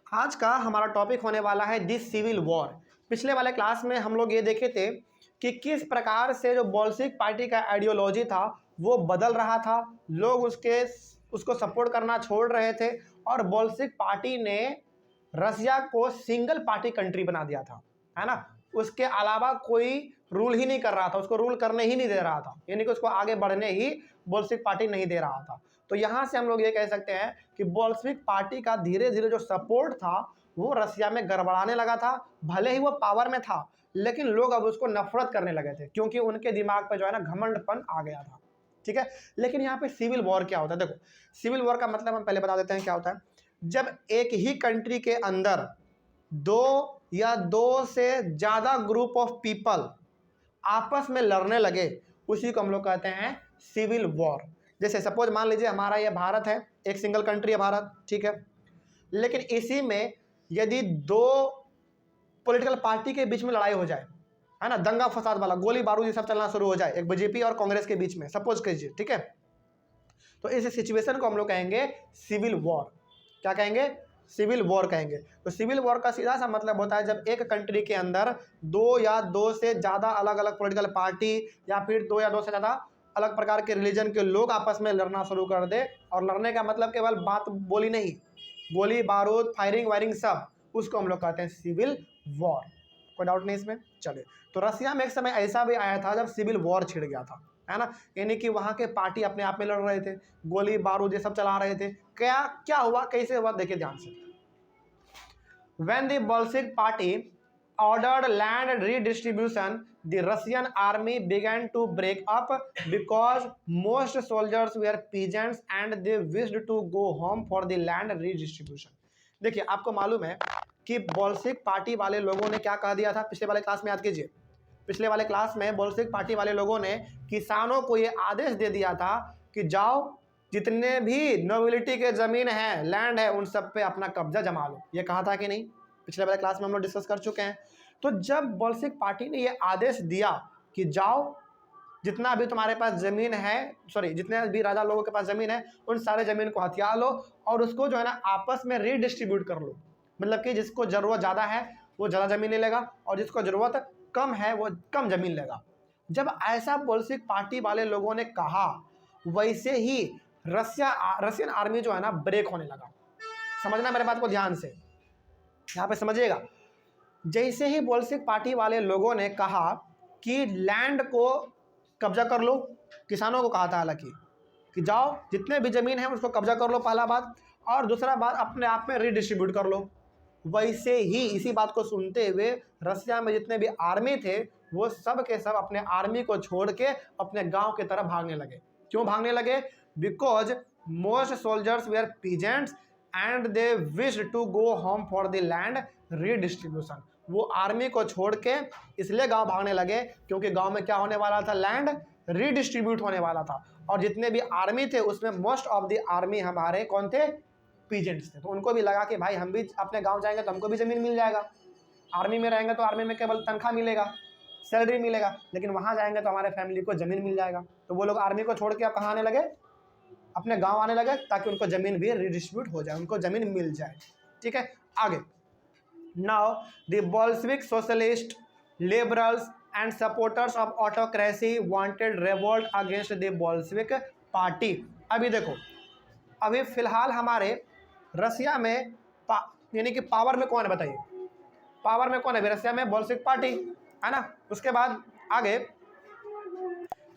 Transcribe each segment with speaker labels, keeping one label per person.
Speaker 1: आज का हमारा टॉपिक होने वाला है दिस सिविल वॉर। पिछले वाले क्लास में हम लोग ये देखे थे कि किस प्रकार से जो बोल्शेविक पार्टी का आइडियोलॉजी था वो बदल रहा था, लोग उसको सपोर्ट करना छोड़ रहे थे और बोल्शेविक पार्टी ने रसिया को सिंगल पार्टी कंट्री बना दिया था, है ना। उसके अलावा कोई रूल ही नहीं कर रहा था, उसको रूल करने ही नहीं दे रहा था, यानी कि उसको आगे बढ़ने ही बोल्शेविक पार्टी नहीं दे रहा था। तो यहाँ से हम लोग ये कह सकते हैं कि बोल्शेविक पार्टी का धीरे धीरे जो सपोर्ट था वो रसिया में गड़बड़ाने लगा था। भले ही वो पावर में था लेकिन लोग अब उसको नफरत करने लगे थे क्योंकि उनके दिमाग पे जो है ना घमंडपन आ गया था, ठीक है। लेकिन यहाँ पे सिविल वॉर क्या होता है, देखो सिविल वॉर का मतलब हम पहले बता देते हैं क्या होता है। जब एक ही कंट्री के अंदर दो या दो से ज़्यादा ग्रुप ऑफ पीपल आपस में लड़ने लगे उसी को हम लोग कहते हैं सिविल वॉर। जैसे सपोज मान लीजिए हमारा ये भारत है, एक सिंगल कंट्री है भारत, ठीक है। लेकिन इसी में यदि दो पॉलिटिकल पार्टी के बीच में लड़ाई हो जाए, है ना, दंगा फसाद वाला, गोली बारूद ये सब चलना शुरू हो जाए एक बीजेपी और कांग्रेस के बीच में, सपोज कीजिए, ठीक है। तो इस सिचुएशन को हम लोग कहेंगे सिविल वॉर। क्या कहेंगे? सिविल वॉर कहेंगे। तो सिविल वॉर का सीधा सा मतलब होता है जब एक कंट्री के अंदर दो या दो से ज़्यादा अलग अलग पॉलिटिकल पार्टी या फिर दो या दो से ज़्यादा अलग प्रकार के रिलीजन के लोग आपस में लड़ना शुरू कर दे। और लड़ने का मतलब केवल बात बोली नहीं, गोली बारूद फायरिंग वायरिंग सब, उसको हम लोग कहते हैं सिविल वॉर। कोई डाउट नहीं इसमें? चले। तो रसिया में एक समय ऐसा भी आया था जब सिविल वॉर छिड़ गया था, है ना, यानी कि वहाँ के पार्टी अपने आप में लड़ रहे थे, गोली बारूद ये सब चला रहे थे। क्या क्या हुआ, कैसे हुआ, देखिए ध्यान से। When the Bolshevik party ordered land redistribution, the Russian army began to break up because most soldiers were peasants and they wished to go home for the land redistribution। देखिए आपको मालूम है कि बोल्शेविक पार्टी वाले लोगों ने क्या कह दिया था, पिछले वाले क्लास में याद कीजिए। पिछले वाले क्लास में बोल्शेविक पार्टी वाले लोगों ने किसानों को ये आदेश दे दिया था कि जाओ जितने भी नोबिलिटी के ज़मीन है, लैंड है, उन सब पे अपना कब्जा जमा लो। ये कहा था कि नहीं? पिछले वाले क्लास में हम लोग डिस्कस कर चुके हैं। तो जब बोल्शेविक पार्टी ने ये आदेश दिया कि जाओ जितना भी तुम्हारे पास ज़मीन है, जितने भी राजा लोगों के पास ज़मीन है, उन सारे ज़मीन को हथिया लो और उसको जो है ना आपस में रीडिस्ट्रीब्यूट कर लो। मतलब कि जिसको ज़रूरत ज़्यादा है वो ज़्यादा ज़मीन ले लेगा और जिसको ज़रूरत कम है वो कम ज़मीन लेगा। जब ऐसा बोल्शेविक पार्टी वाले लोगों ने कहा, वैसे ही रशियन आर्मी जो है ना ब्रेक होने लगा। समझना मेरे बात को ध्यान से, यहाँ पे समझिएगा। जैसे ही बोल्शेविक पार्टी वाले लोगों ने कहा कि लैंड को कब्जा कर लो, किसानों को कहा था हालांकि कि जाओ जितने भी ज़मीन है उसको कब्जा कर लो, पहला बात, और दूसरा बात अपने आप में रीडिस्ट्रीब्यूट कर लो। वैसे ही इसी बात को सुनते हुए रसिया में जितने भी आर्मी थे वो सब के सब अपने आर्मी को छोड़ के अपने गांव की तरफ भागने लगे। क्यों भागने लगे? Because most soldiers were peasants and they wished to go home for the land redistribution. वो आर्मी को छोड़ के इसलिए गांव भागने लगे क्योंकि गांव में क्या होने वाला था, लैंड रीडिस्ट्रीब्यूट होने वाला था। और जितने भी आर्मी थे उसमें मोस्ट ऑफ द आर्मी हमारे कौन थे? पीजेंट्स थे। तो उनको भी लगा कि भाई हम भी अपने गांव जाएंगे तो हमको भी ज़मीन मिल जाएगा। आर्मी में रहेंगे तो आर्मी में केवल तनख्वाह मिलेगा, सैलरी मिलेगा, लेकिन वहाँ जाएंगे तो हमारे फैमिली को ज़मीन मिल जाएगा। तो वो लोग आर्मी को छोड़ के अब कहाँ आने लगे? अपने गांव आने लगे ताकि उनको ज़मीन भी रिडिस्ट्रीब्यूट हो जाए, उनको ज़मीन मिल जाए, ठीक है। आगे, now the Bolshevik socialist liberals and supporters of autocracy wanted revolt against the Bolshevik party. अभी देखो, अभी फिलहाल हमारे रसिया में यानी कि पावर में कौन है बताइए? पावर में कौन है रसिया में? बोल्शेविक पार्टी, है ना। उसके बाद आगे,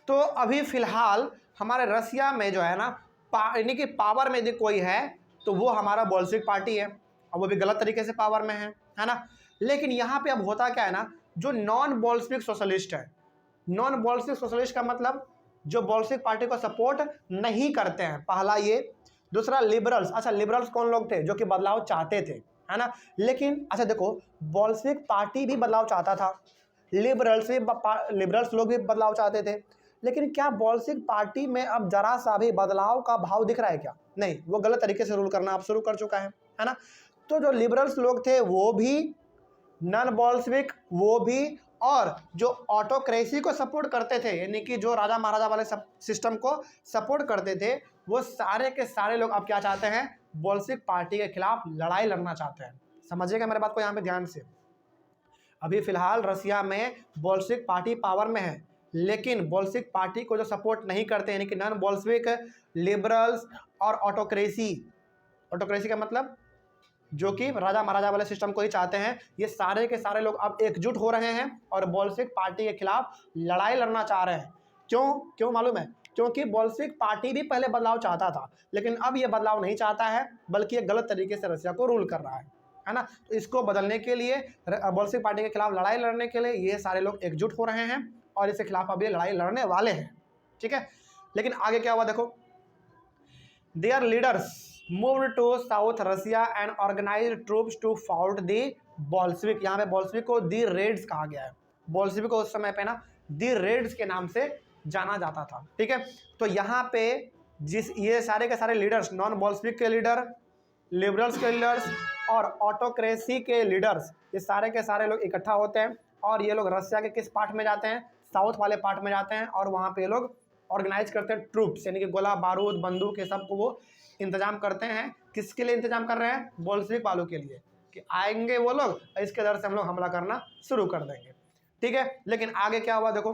Speaker 1: तो अभी फिलहाल हमारे रसिया में जो है ना यानी कि पावर में यदि कोई है तो वो हमारा बोल्शेविक पार्टी है, और वो भी गलत तरीके से पावर में है ना। लेकिन यहाँ पे अब होता क्या है ना, जो नॉन बोल्शेविक सोशलिस्ट है, नॉन बोल्शेविक सोशलिस्ट का मतलब जो बोल्शेविक पार्टी को सपोर्ट नहीं करते हैं, पहला ये। दूसरा लिबरल्स। अच्छा, लिबरल्स कौन लोग थे? जो कि बदलाव चाहते थे, है ना। लेकिन अच्छा देखो, बोल्शेविक पार्टी भी बदलाव चाहता था, लिबरल्स लोग भी बदलाव चाहते थे, लेकिन क्या बोल्शेविक पार्टी में अब जरा सा भी बदलाव का भाव दिख रहा है क्या? नहीं, वो गलत तरीके से रूल करना अब शुरू कर चुका है ना। तो जो लिबरल्स लोग थे वो भी, नॉन बोल्शेविक वो भी, और जो ऑटोक्रेसी को सपोर्ट करते थे यानी कि जो राजा महाराजा वाले सिस्टम को सपोर्ट करते थे, वो सारे के सारे लोग अब क्या चाहते हैं? बोल्शेविक पार्टी के खिलाफ लड़ाई लड़ना चाहते हैं। समझिएगा मेरे बात को यहाँ पे ध्यान से। अभी फिलहाल रसिया में बोल्शेविक पार्टी पावर में है, लेकिन बोल्शेविक पार्टी को जो सपोर्ट नहीं करते यानी कि नॉन बोल्शेविक, लिबरल्स और ऑटोक्रेसी, ऑटोक्रेसी का मतलब जो कि राजा महाराजा वाले सिस्टम को ही चाहते हैं, ये सारे के सारे लोग अब एकजुट हो रहे हैं और बोल्शेविक पार्टी के खिलाफ लड़ाई लड़ना चाह रहे हैं। क्यों मालूम है? क्योंकि बोल्शेविक पार्टी भी पहले बदलाव चाहता था, लेकिन अब ये बदलाव नहीं चाहता है, बल्कि ये गलत तरीके से रसिया को रूल कर रहा है ना। तो इसको बदलने के लिए, बोल्शेविक पार्टी के खिलाफ लड़ाई लड़ने के लिए ये सारे लोग एकजुट हो रहे हैं और इसके खिलाफ अब ये लड़ाई लड़ने वाले हैं, ठीक है। लेकिन आगे क्या हुआ देखो, there leaders moved to South Russia and organized troops to fight the Bolshevik. यहाँ पे बोल्शेविक को दी रेड्स कहा गया है। बोल्शेविक को उस समय पे ना दी रेड्स के नाम से जाना जाता था, ठीक है। तो यहाँ पे ये सारे के सारे लीडर्स, नॉन बोल्शेविक के लीडर, लिबरल्स के लीडर्स और ऑटोक्रेसी के लीडर्स, ये सारे के सारे लोग इकट्ठा होते हैं और ये लोग रसिया के किस पार्ट में जाते हैं? साउथ वाले पार्ट में जाते हैं और वहाँ पे ये लोग ऑर्गेनाइज करते हैं ट्रूप्स, यानी कि गोला बारूद, बंदूक, ये सब को वो इंतजाम करते हैं। किसके लिए इंतजाम कर रहे हैं? बोल्शेविक वालों के लिए, कि आएंगे वो लोग, इसके दर से हम लोग हमला करना शुरू कर देंगे, ठीक है। लेकिन आगे क्या हुआ देखो,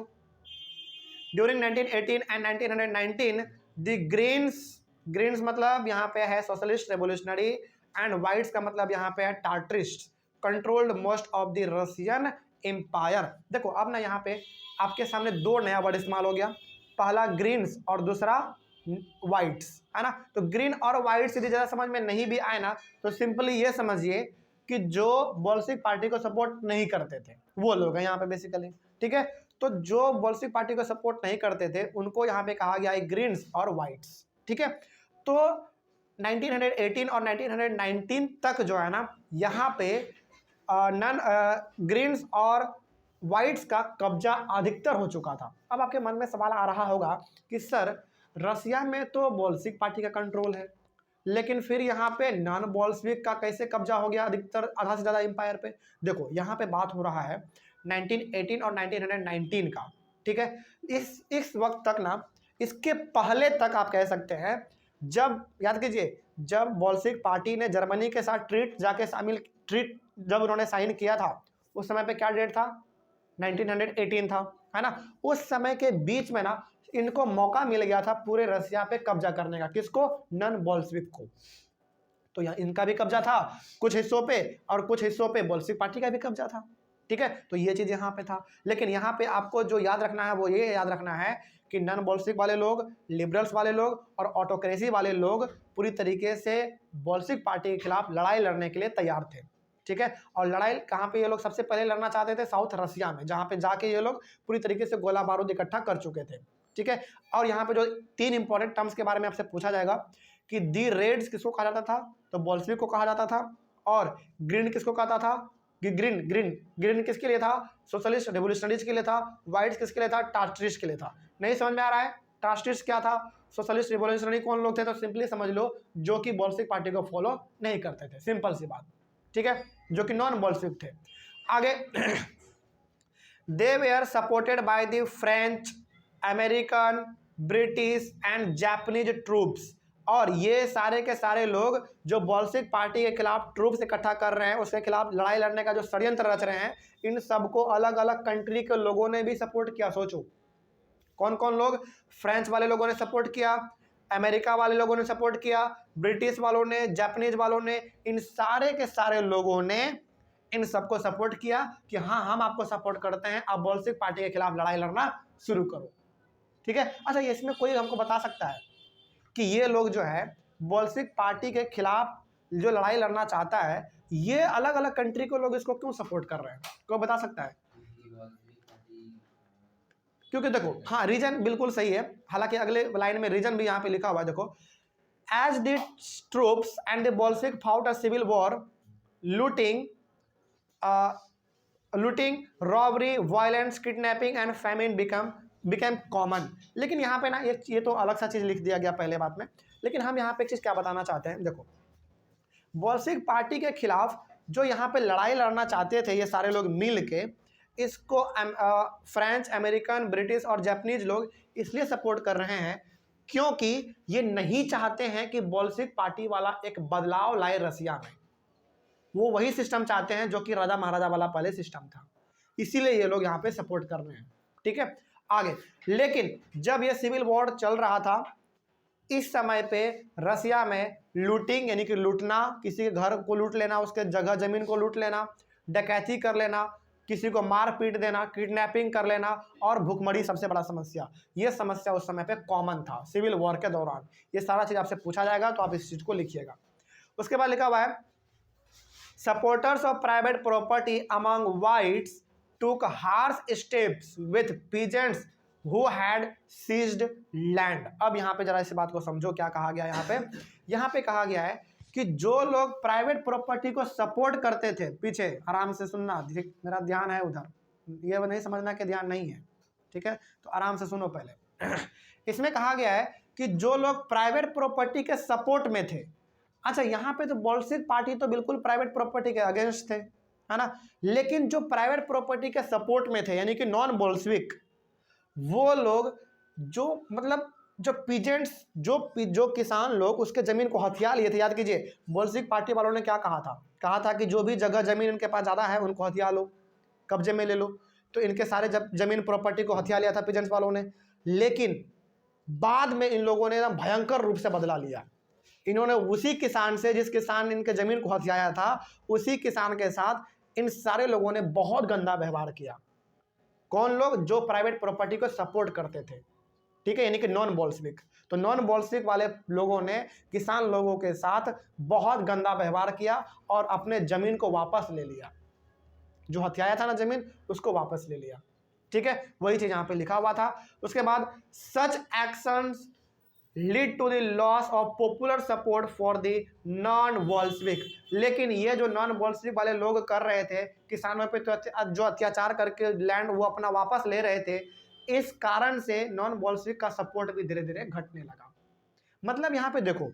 Speaker 1: ड्यूरिंग 1918 एंड 1919 द ग्रीन्स मतलब यहाँ पे है सोशलिस्ट रेवोल्यूशनरी, एंड वाइट्स का मतलब यहाँ पे है tsarist, controlled most of the Russian empire. देखो अब ना यहाँ पे आपके सामने दो नया वर्ड इस्तेमाल हो गया, पहला ग्रीन्स और दूसरा वाइट्स, है ना। तो ग्रीन और वाइट्स यदि ज़्यादा समझ में नहीं भी आए ना, तो सिंपली ये समझिए कि जो बोल्शेविक पार्टी को सपोर्ट नहीं करते थे वो लोग हैं यहाँ पे बेसिकली, ठीक है। तो जो बोल्शेविक पार्टी को सपोर्ट नहीं करते थे उनको यहाँ पे कहा गया है ग्रीन्स और वाइट्स, ठीक है। तो 1918 और 1919 तक जो है ना, यहाँ पे ग्रीन्स और वाइट्स का कब्जा अधिकतर हो चुका था। अब आपके मन में सवाल आ रहा होगा कि सर रसिया में तो बोल्शेविक पार्टी का कंट्रोल है, लेकिन फिर यहाँ पे नॉन बोल्शेविक का कैसे कब्जा हो गया अधिकतर, आधा से ज़्यादा एम्पायर पे? देखो यहाँ पे बात हो रहा है 1918 और 1919 का, ठीक है। इस वक्त तक ना, इसके पहले तक आप कह सकते हैं, जब याद कीजिए जब बोल्शेविक पार्टी ने जर्मनी के साथ ट्रीट जब उन्होंने साइन किया था, उस समय पे क्या डेट था? 1918 था, है ना। उस समय के बीच में ना इनको मौका मिल गया था पूरे रसिया पे कब्जा करने का। किसको? नॉन बोल्शेविक को। तो यहाँ इनका भी कब्जा था कुछ हिस्सों पे, और कुछ हिस्सों पे बोल्शेविक पार्टी का भी कब्जा था, ठीक है। तो ये चीज़ यहाँ पे था। लेकिन यहाँ पे आपको जो याद रखना है वो ये याद रखना है कि नॉन बोल्शेविक वाले लोग, लिबरल्स वाले लोग और ऑटोक्रेसी वाले लोग पूरी तरीके से बोल्शेविक पार्टी के खिलाफ लड़ाई लड़ने के लिए तैयार थे, ठीक है। और लड़ाई कहाँ पे ये लोग सबसे पहले लड़ना चाहते थे? साउथ रसिया में, जहाँ पे जाके ये लोग पूरी तरीके से गोला बारूद इकट्ठा कर चुके थे, ठीक है। और यहाँ पे जो तीन इंपॉर्टेंट टर्म्स के बारे में आपसे पूछा जाएगा कि दी रेड्स किसको कहा जाता था? तो बोल्शेविक को कहा जाता था। और ग्रीन किसको कहता था? कि ग्रीन किसके लिए था? सोशलिस्ट रेवोल्यूशनरीज के लिए था। वाइट्स किसके लिए था? टार्टरिस्ट के लिए था। नहीं समझ में आ रहा है? टार्टरिस्ट क्या था? सोशलिस्ट रेवोल्यूशनरी कौन लोग थे? तो सिंपली समझ लो जो कि बोल्शेविक पार्टी को फॉलो नहीं करते थे, सिंपल सी बात, ठीक है, जो कि नॉन बोल्शेविक थे। आगे they were supported by the French, American, British and Japanese troops. और ये सारे के सारे लोग जो बोल्शेविक पार्टी के खिलाफ ट्रूप्स इकट्ठा कर रहे हैं, उसके खिलाफ लड़ाई लड़ने का जो षड्यंत्र रच रहे हैं, इन सबको अलग अलग कंट्री के लोगों ने भी सपोर्ट किया। सोचो कौन कौन लोग? फ्रेंच वाले लोगों ने सपोर्ट किया, अमेरिका वाले लोगों ने सपोर्ट किया, ब्रिटिश वालों ने, जापानीज वालों ने, इन सारे के सारे लोगों ने इन सबको सपोर्ट किया कि हाँ हम आपको सपोर्ट करते हैं, आप बोल्शेविक पार्टी के खिलाफ लड़ाई लड़ना शुरू करो, ठीक है। अच्छा, इसमें कोई हमको बता सकता है कि ये लोग जो है बोल्शेविक पार्टी के खिलाफ जो लड़ाई लड़ना चाहता है, ये अलग अलग कंट्री के लोग इसको क्यों सपोर्ट कर रहे हैं? कोई बता सकता है? क्योंकि देखो, हाँ रीजन बिल्कुल सही है, हालांकि अगले लाइन में रीजन भी यहाँ पे लिखा हुआ है। देखो, as the troops and the Bolshevik fought a civil war, looting, robbery, violence, kidnapping and famine became common. लेकिन यहाँ पे ना ये तो अलग सा चीज़ लिख दिया गया पहले बात में, लेकिन हम यहाँ पे एक चीज़ क्या बताना चाहते हैं। देखो, बोल्शेविक पार्टी के खिलाफ जो यहाँ पे लड़ाई लड़ना चाहते थे ये सारे लोग मिल के, इसको फ्रेंच, अमेरिकन, ब्रिटिश और जापानीज लोग इसलिए सपोर्ट कर रहे हैं क्योंकि ये नहीं चाहते हैं कि बोल्शेविक पार्टी वाला एक बदलाव लाए रसिया में। वो वही सिस्टम चाहते हैं जो कि राजा महाराजा वाला पहले सिस्टम था, इसीलिए ये लोग यहाँ पे सपोर्ट कर रहे हैं। ठीक है, आगे। लेकिन जब ये सिविल वॉर चल रहा था, इस समय पे रसिया में लूटिंग यानी कि लूटना, किसी के घर को लूट लेना, उसके जगह जमीन को लूट लेना, डकैती कर लेना, किसी को मार पीट देना, किडनैपिंग कर लेना और भुखमरी सबसे बड़ा समस्या, ये समस्या उस समय पे कॉमन था सिविल वॉर के दौरान। ये सारा चीज़ आपसे पूछा जाएगा तो आप इस चीज़ को लिखिएगा। उसके बाद लिखा हुआ है supporters of private property among whites took harsh steps with peasants who had seized land। अब यहाँ पे जरा इस बात को समझो, क्या कहा गया यहाँ पे कहा गया है कि जो लोग प्राइवेट प्रॉपर्टी को सपोर्ट करते थे, पीछे आराम से सुनना, मेरा ध्यान है उधर, ये नहीं समझना कि ध्यान नहीं है, ठीक है, तो आराम से सुनो पहले। इसमें कहा गया है कि जो लोग प्राइवेट प्रॉपर्टी के सपोर्ट में थे, अच्छा यहाँ पे तो बोल्शेविक पार्टी तो बिल्कुल प्राइवेट प्रॉपर्टी के अगेंस्ट थे, है ना, लेकिन जो प्राइवेट प्रॉपर्टी के सपोर्ट में थे यानी कि नॉन बोल्शेविक, वो लोग जो मतलब जो पीजेंट्स, जो किसान लोग उसके जमीन को हथिया लिए थे। याद कीजिए बोल्शेविक पार्टी वालों ने क्या कहा था कि जो भी जगह जमीन इनके पास ज़्यादा है उनको हथिया लो, कब्जे में ले लो। तो इनके सारे जमीन प्रॉपर्टी को हथिया लिया था पीजेंट्स वालों ने, लेकिन बाद में इन लोगों ने एकदम भयंकर रूप से बदला लिया। इन्होंने उसी किसान से, जिस किसान ने इनके जमीन को हथियाया था, उसी किसान के साथ इन सारे लोगों ने बहुत गंदा व्यवहार किया। कौन लोग? जो प्राइवेट प्रॉपर्टी को सपोर्ट करते थे, ठीक है, यानी कि नॉन बोल्शेविक। तो नॉन बोल्शेविक वाले लोगों ने किसान लोगों के साथ बहुत गंदा व्यवहार किया और अपने जमीन को वापस ले लिया, जो हथियाया था ना जमीन, उसको वापस ले लिया। ठीक है, वही चीज यहां पे लिखा हुआ था। उसके बाद such actions lead to the loss of popular support for the non Bolshevik. लेकिन ये जो नॉन बोल्शेविक वाले लोग कर रहे थे किसानों पे, तो जो अत्याचार करके लैंड वो अपना वापस ले रहे थे, इस कारण से नॉन बोल्शेविक का सपोर्ट भी धीरे धीरे घटने लगा। मतलब यहाँ पे देखो,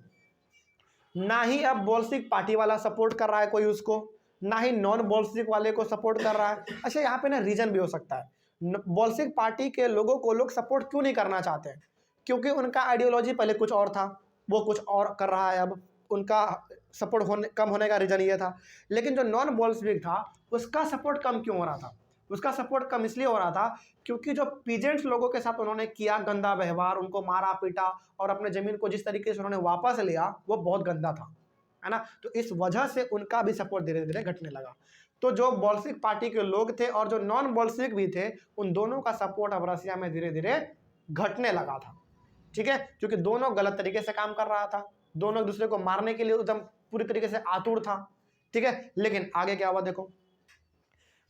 Speaker 1: ना ही अब बोल्शेविक पार्टी वाला सपोर्ट कर रहा है कोई उसको, ना ही नॉन बोल्शेविक वाले को सपोर्ट कर रहा है। अच्छा, यहाँ पे ना रीजन भी हो सकता है, बोल्शेविक पार्टी के लोगों को लोग सपोर्ट क्यों नहीं करना चाहते हैं, क्योंकि उनका आइडियोलॉजी पहले कुछ और था, वो कुछ और कर रहा है, अब उनका सपोर्ट कम होने का रीजन ये था। लेकिन जो नॉन बोल्शेविक था उसका सपोर्ट कम क्यों हो रहा था? उसका सपोर्ट कम इसलिए हो रहा था क्योंकि जो पीजेंट्स लोगों के साथ उन्होंने किया गंदा व्यवहार, उनको मारा पीटा और अपने जमीन को जिस तरीके से उन्होंने वापस लिया वो बहुत गंदा था, है ना। तो इस वजह से उनका भी सपोर्ट धीरे धीरे घटने लगा। तो जो बोल्शेविक पार्टी के लोग थे और जो नॉन बोल्शेविक भी थे, उन दोनों का सपोर्ट अब रसिया में धीरे धीरे घटने लगा था। ठीक है, क्योंकि दोनों गलत तरीके से काम कर रहा था, दोनों एक दूसरे को मारने के लिए एकदम पूरी तरीके से आतुर था। ठीक है, लेकिन आगे क्या हुआ देखो।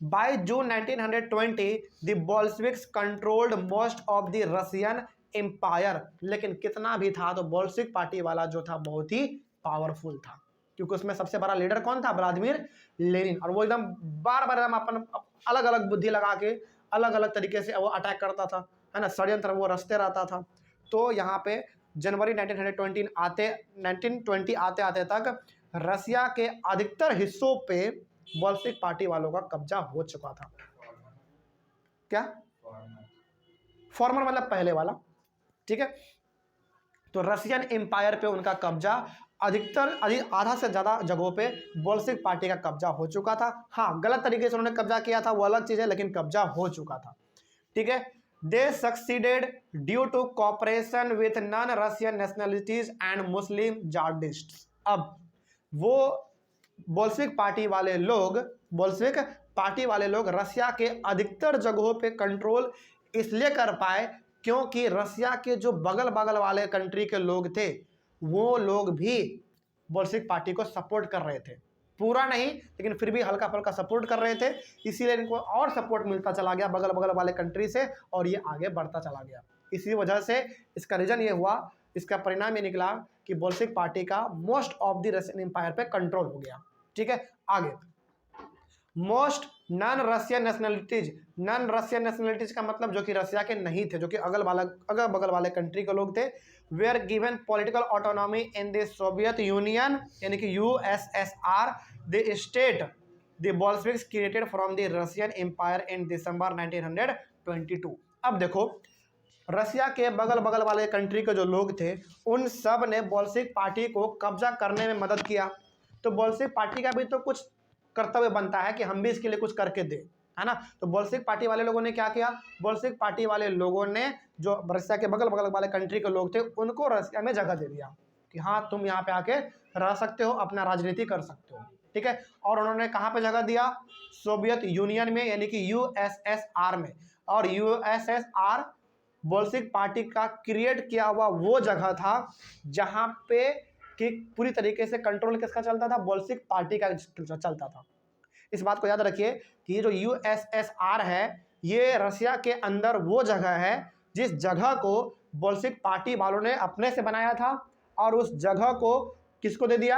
Speaker 1: By June 1920 the Bolsheviks controlled most of the Russian empire. लेकिन कितना भी था तो बोल्शेविक पार्टी वाला जो था बहुत ही पावरफुल था, क्योंकि उसमें सबसे बड़ा लीडर कौन था? Vladimir Lenin. और वो एकदम बार बार अपन अलग अलग बुद्धि लगा के अलग अलग तरीके से वो अटैक करता था, है ना, षड्यंत्र वो रचते रहता था। तो यहाँ पे जनवरी 1920 आते तक रसिया के अधिकतर हिस्सों पे बोल्शेविक पार्टी वालों का कब्जा हो चुका था। क्या? फॉर्मर मतलब पहले वाला। ठीक है, तो रशियन एम्पायर पे उनका कब्जा आधा से ज्यादा जगहों पे बोल्शेविक पार्टी का कब्जा हो चुका था। हाँ, गलत तरीके से उन्होंने कब्जा किया था वो अलग चीज है, लेकिन कब्जा हो चुका था। ठीक है, they succeeded due to cooperation with non-Russian nationalities and Muslim jihadists। अब वो बोल्शेविक पार्टी वाले लोग रसिया के अधिकतर जगहों पे कंट्रोल इसलिए कर पाए क्योंकि रसिया के जो बगल वाले कंट्री के लोग थे, वो लोग भी बोल्शेविक पार्टी को सपोर्ट कर रहे थे। पूरा नहीं, लेकिन फिर भी हल्का फुल्का सपोर्ट कर रहे थे, इसीलिए इनको और सपोर्ट मिलता चला गया बगल वाले कंट्री से, और ये आगे बढ़ता चला गया। इसी वजह से इसका रीजन ये हुआ, इसका परिणाम ये निकला कि बोल्शेविक पार्टी का most of the Russian empire पे कंट्रोल हो गया। ठीक है, आगे मोस्ट नॉन रशियन नेशनलिटीज का मतलब जो कि रसिया के नहीं थे, जो कि अगल बगल वाले कंट्री के लोग थे, were given political autonomy in the Soviet Union यानी कि USSR, the state the Bolsheviks created from the Russian empire in December 1922। अब देखो, रसिया के बगल बगल वाले कंट्री के जो लोग थे उन सब ने बोल्शेविक पार्टी को कब्जा करने में मदद किया। तो बोल्शेविक पार्टी का भी तो कुछ कर्तव्य बनता है कि हम भी इसके लिए कुछ करके दें, है ना। तो बोल्शेविक पार्टी वाले लोगों ने क्या किया, बोल्शेविक पार्टी वाले लोगों ने जो रसिया के बगल बगल वाले कंट्री के लोग थे उनको रसिया में जगह दे दिया कि हाँ तुम यहाँ पे आके रह सकते हो, अपना राजनीति कर सकते हो, ठीक है। और उन्होंने कहाँ पे जगह दिया, सोवियत यूनियन में यानी कि यूएसएसआर में। और यूएसएसआर बोल्शेविक पार्टी का क्रिएट किया हुआ वो जगह था जहाँ पे कि पूरी तरीके से कंट्रोल किसका चलता था, बोल्शेविक पार्टी का चलता था। इस बात को याद रखिए कि ये जो यूएसएसआर है ये रसिया के अंदर वो जगह है जिस जगह को बोल्शेविक पार्टी वालों ने अपने से बनाया था और उस जगह को किसको दे दिया,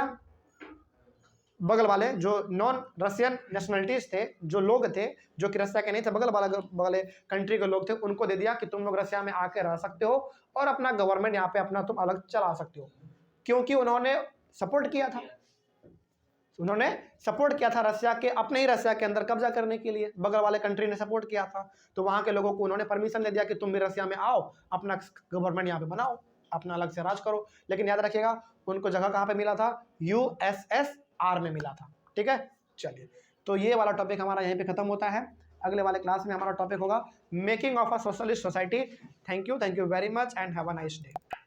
Speaker 1: बगल वाले जो नॉन रशियन नेशनलिटीज थे, जो लोग थे जो कि रसिया के नहीं थे, बगल वाले कंट्री के लोग थे, उनको दे दिया कि तुम लोग रसिया में आके रह सकते हो और अपना गवर्नमेंट यहाँ पे अपना तुम अलग चला सकते हो। क्योंकि उन्होंने सपोर्ट किया था, उन्होंने सपोर्ट किया था रसिया के, अपने ही रसिया के अंदर कब्जा करने के लिए बगल वाले कंट्री ने सपोर्ट किया था। तो वहाँ के लोगों को उन्होंने परमिशन दे दिया कि तुम भी रसिया में आओ, अपना गवर्नमेंट यहाँ पे बनाओ, अपना अलग से राज करो। लेकिन याद रखिएगा उनको जगह कहाँ पे मिला था, यूएसएसआर में मिला था, ठीक है। चलिए, तो ये वाला टॉपिक हमारा यहीं पे खत्म होता है। अगले वाले क्लास में हमारा टॉपिक होगा making of a socialist society. Thank you very much and have a nice day.